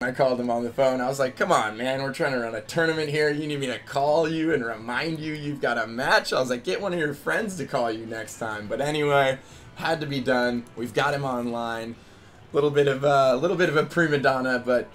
I called him on the phone. I was like, come on, man, we're trying to run a tournament here. You need me to call you and remind you you've got a match? I was like, get one of your friends to call you next time. But anyway, had to be done. We've got him online. Little bit of a prima donna, but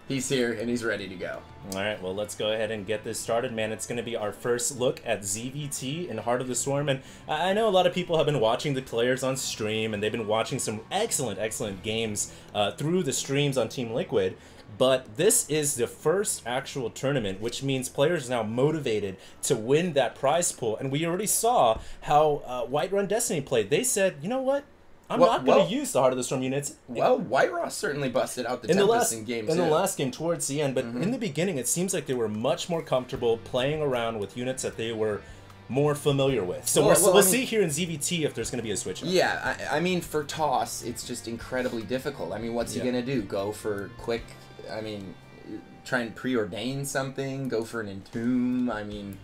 he's here and he's ready to go. All right, well, let's go ahead and get this started, man. It's going to be our first look at ZVT in Heart of the Storm, and I know a lot of people have been watching the players on stream, and they've been watching some excellent games through the streams on Team Liquid, but this is the first actual tournament, which means players are now motivated to win that prize pool, and we already saw how Whiterun Destiny played. They said, you know what? I'm not going to use the Heart of the Storm units. Well, White Ross certainly busted out the Tempest in game 2. In the last game, towards the end. But in the beginning, it seems like they were much more comfortable playing around with units that they were more familiar with. So we'll see here in ZVT if there's going to be a switch up. Yeah, I mean, for TOS, it's just incredibly difficult. I mean, what's he going to do? Go for quick, I mean, try and preordain something? Go for an Entomb? I mean...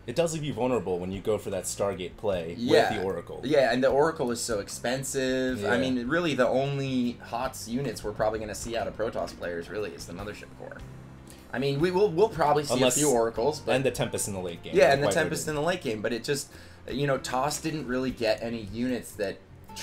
It does leave you vulnerable when you go for that Stargate play with the Oracle. Yeah, and the Oracle is so expensive. Yeah. I mean, really, the only HOTS units we're probably going to see out of Protoss players really is the Mothership Core. I mean, we'll probably see a few Oracles, but... And the Tempest in the late game. Yeah, and the Tempest in the late game, but it just... You know, TOS didn't really get any units that...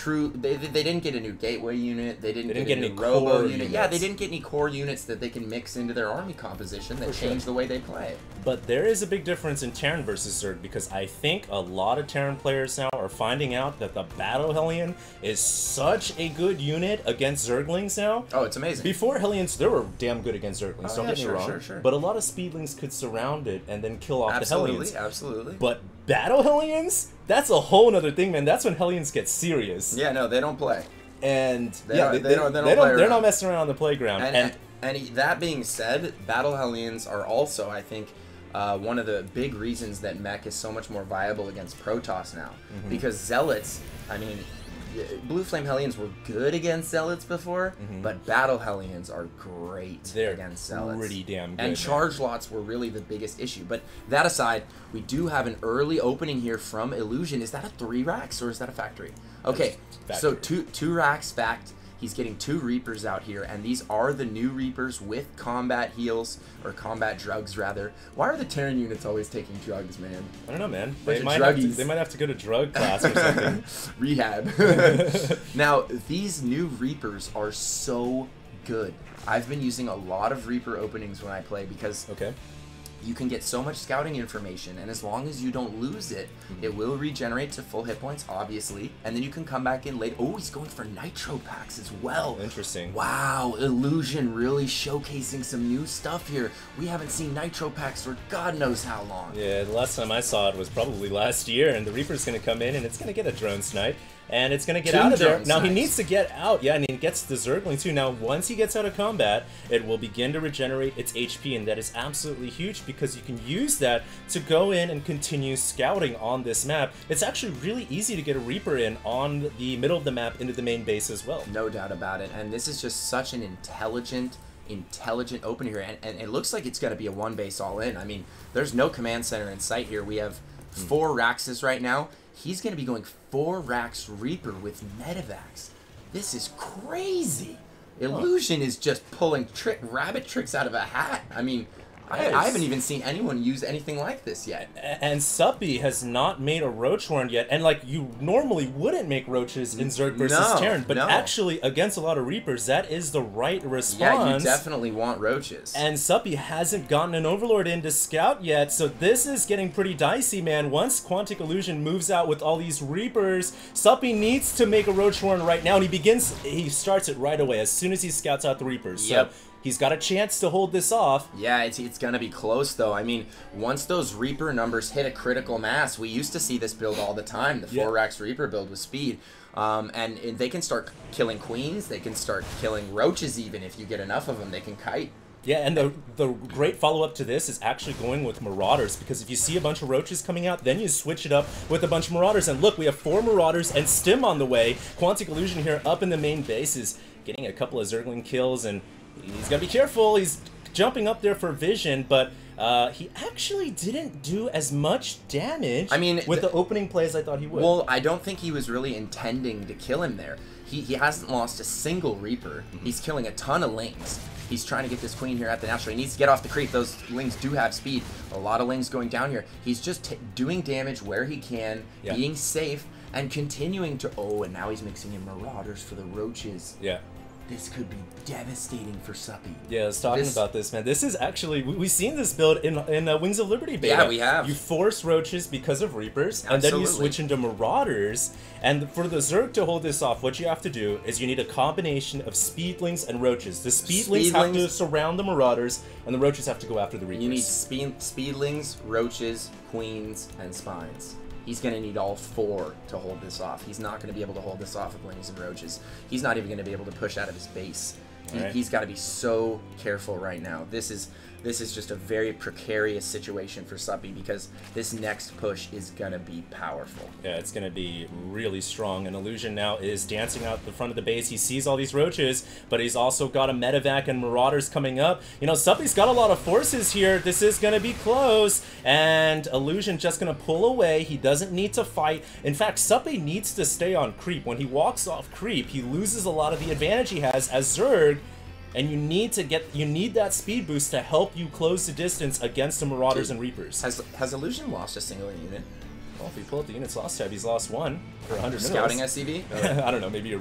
They didn't get a new gateway unit. They didn't get a new robo unit. Units. Yeah, they didn't get any core units that they can mix into their army composition that change the way they play. But there is a big difference in Terran versus Zerg, because I think a lot of Terran players now are finding out that the Battle Hellion is such a good unit against Zerglings now. Oh, it's amazing. Before Hellions, they were damn good against Zerglings. Don't get me wrong. Sure. But a lot of Speedlings could surround it and then kill off the Hellions. Absolutely. But Battle Hellions? That's a whole nother thing, man. That's when Hellions get serious. Yeah, no, they don't play. And they're not messing around on the playground. And that being said, Battle Hellions are also, I think, one of the big reasons that mech is so much more viable against Protoss now. Because Zealots, I mean, Blue Flame Hellions were good against Zealots before, but Battle Hellions are great against Zealots. Pretty damn good. And charge lots were really the biggest issue. But that aside, we do have an early opening here from Illusion. Is that a 3 racks or is that a factory? Okay, so two racks fact. He's getting 2 Reapers out here, and these are the new Reapers with combat heals, or combat drugs, rather. Why are the Terran units always taking drugs, man? I don't know, man. They might have to go to drug class or something. Rehab. Now, these new Reapers are so good. I've been using a lot of Reaper openings when I play because... You can get so much scouting information, and as long as you don't lose it, it will regenerate to full hit points, obviously, and then you can come back in late. Oh, he's going for Nitro packs as well. Interesting. Wow, Illusion really showcasing some new stuff here. We haven't seen Nitro packs for God knows how long. Yeah, the last time I saw it was probably last year, and the Reaper's going to come in, and it's going to get a drone snipe. And it's going to get out of there. Now, he needs to get out. Yeah, and he gets the Zergling, too. Now, once he gets out of combat, it will begin to regenerate its HP, and that is absolutely huge because you can use that to go in and continue scouting on this map. It's actually really easy to get a Reaper in on the middle of the map into the main base as well. No doubt about it. And this is just such an intelligent opening here. And it looks like it's going to be a 1 base all in. I mean, there's no command center in sight here. We have 4 Raxes right now. He's going to be going 4 racks Reaper with Medivacs. This is crazy. Illusion is just pulling rabbit tricks out of a hat. I mean, I haven't even seen anyone use anything like this yet. And Suppy has not made a Roach Horn yet. And like, you normally wouldn't make Roaches in Zerg versus Terran, but actually against a lot of Reapers, that is the right response. Yeah, you definitely want Roaches. And Suppy hasn't gotten an Overlord in to scout yet, so this is getting pretty dicey, man. Once Quantic Illusion moves out with all these Reapers, Suppy needs to make a Roach Horn right now, and he starts it right away as soon as he scouts out the Reapers. So he's got a chance to hold this off. Yeah, it's going to be close, though. I mean, once those Reaper numbers hit a critical mass, we used to see this build all the time, the 4 racks Reaper build with speed. And they can start killing Queens, they can start killing Roaches even. If you get enough of them, they can kite. Yeah, and the great follow-up to this is actually going with Marauders, because if you see a bunch of Roaches coming out, then you switch it up with a bunch of Marauders. And look, we have 4 Marauders and Stim on the way. Quantic Illusion here up in the main base is getting a couple of Zergling kills, and he's got to be careful. He's jumping up there for vision, but he actually didn't do as much damage with the opening play as I thought he would. Well, I don't think he was really intending to kill him there. He hasn't lost a single Reaper. He's killing a ton of Lings. He's trying to get this queen here at the natural. He needs to get off the creep. Those lings do have speed. A lot of lings going down here. He's just doing damage where he can, being safe, and continuing to... Oh, and now he's mixing in Marauders for the roaches. Yeah. This could be devastating for Suppy. Yeah, I was talking about this, man. This is actually... We've seen this build in Wings of Liberty beta. Yeah, we have. You force Roaches because of Reapers, and then you switch into Marauders. And for the Zerg to hold this off, what you have to do is you need a combination of Speedlings and Roaches. The Speedlings have to surround the Marauders, and the Roaches have to go after the Reapers. You need Speedlings, Roaches, Queens, and Spines. He's going to need all 4 to hold this off. He's not going to be able to hold this off with Lings and Roaches. He's not even going to be able to push out of his base. He's got to be so careful right now. This is just a very precarious situation for Suppy because this next push is going to be powerful. Yeah, it's going to be really strong. And Illusion now is dancing out the front of the base. He sees all these roaches, but he's also got a medevac and Marauders coming up. You know, Suppy's got a lot of forces here. This is going to be close. And Illusion just going to pull away. He doesn't need to fight. In fact, Suppy needs to stay on creep. When he walks off creep, he loses a lot of the advantage he has as Zerg. And you need that speed boost to help you close the distance against the Marauders and Reapers. Has Illusion lost a single unit? Well, if you pull up the units lost tab, he's lost 1 for 100 Scouting minerals. SCV? I don't know, maybe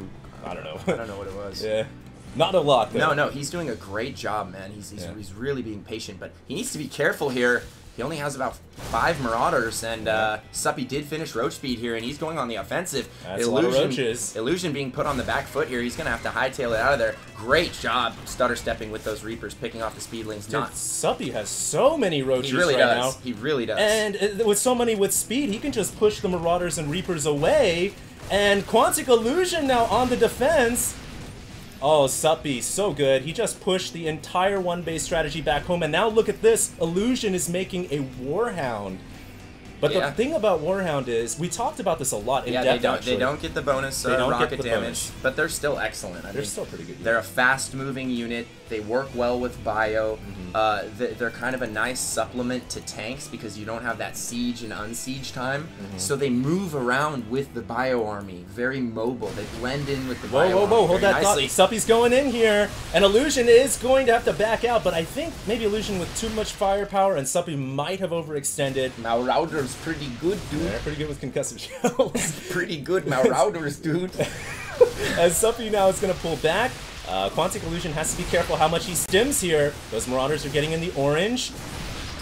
I don't know. I don't know what it was. Yeah. Not a lot, though. No, he's doing a great job, man. He's really being patient, but he needs to be careful here. He only has about 5 Marauders, and Suppy did finish Roach speed here, and he's going on the offensive. That's a lot of roaches. Illusion being put on the back foot here. He's going to have to hightail it out of there. Great job stutter stepping with those Reapers, picking off the speedlings. Dude, Suppy has so many roaches now. He really does. And with so many with speed, he can just push the Marauders and Reapers away. And Quantic Illusion now on the defense. Oh, Suppy, so good. He just pushed the entire one-base strategy back home, and now look at this. Illusion is making a Warhound. But the thing about Warhound is, we talked about this a lot in depth, they don't get the bonus rocket damage, but they're still excellent. I mean, still pretty good. They're a fast-moving unit. They work well with bio. They're kind of a nice supplement to tanks because you don't have that siege and unsiege time. So they move around with the bio army, very mobile. They blend in with the bio army. Hold that thought. Suppy's going in here, and Illusion is going to have to back out, but I think maybe Illusion with too much firepower, and Suppy might have overextended. Marauders pretty good, dude. They're pretty good with concussive shells. Pretty good Marauders, dude. As Suppy now is going to pull back. Quantic Illusion has to be careful how much he stims here. Those Marauders are getting in the orange.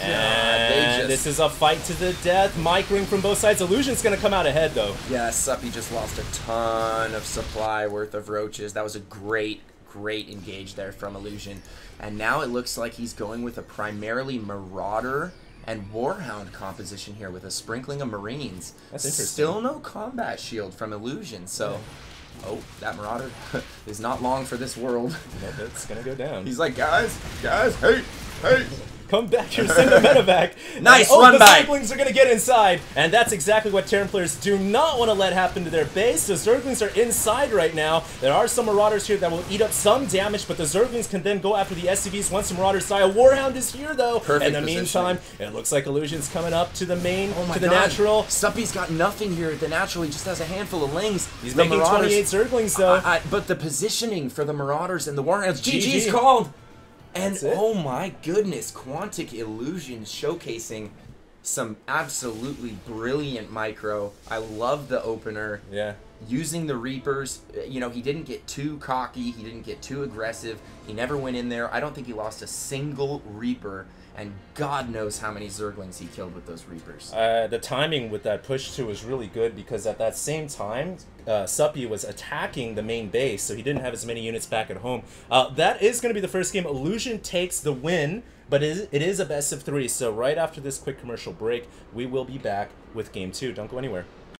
And this is a fight to the death. Micring from both sides. Illusion's going to come out ahead, though. Yeah, Suppy just lost a ton of supply worth of roaches. That was a great engage there from Illusion. And now it looks like he's going with a primarily Marauder and Warhound composition here with a sprinkling of Marines. That's interesting. Still no combat shield from Illusion, so... Oh, that Marauder is not long for this world. Nope, it's gonna go down. He's like, guys, hey! Come back here, send a medevac. Nice run run back. The Zerglings are going to get inside. And that's exactly what Terran players do not want to let happen to their base. The Zerglings are inside right now. There are some Marauders here that will eat up some damage, but the Zerglings can then go after the SCVs once the Marauders die. A Warhound is here, though. Perfect In the meantime, it looks like Illusion's coming up to the main, to the natural. Suppy's got nothing here at the natural. He just has a handful of lings. He's making 28 Zerglings, though. But the positioning for the Marauders and the Warhounds, GG's called. And oh my goodness, Quantic Illusion showcasing some absolutely brilliant micro. I love the opener. Yeah. Using the Reapers, you know, he didn't get too cocky, he didn't get too aggressive. He never went in there. I don't think he lost a single Reaper, and God knows how many Zerglings he killed with those Reapers. The timing with that push too was really good because at that same time, Suppy was attacking the main base, so he didn't have as many units back at home. That is going to be the first game. Illusion takes the win, but it is a best of 3. So right after this quick commercial break, we will be back with Game 2. Don't go anywhere.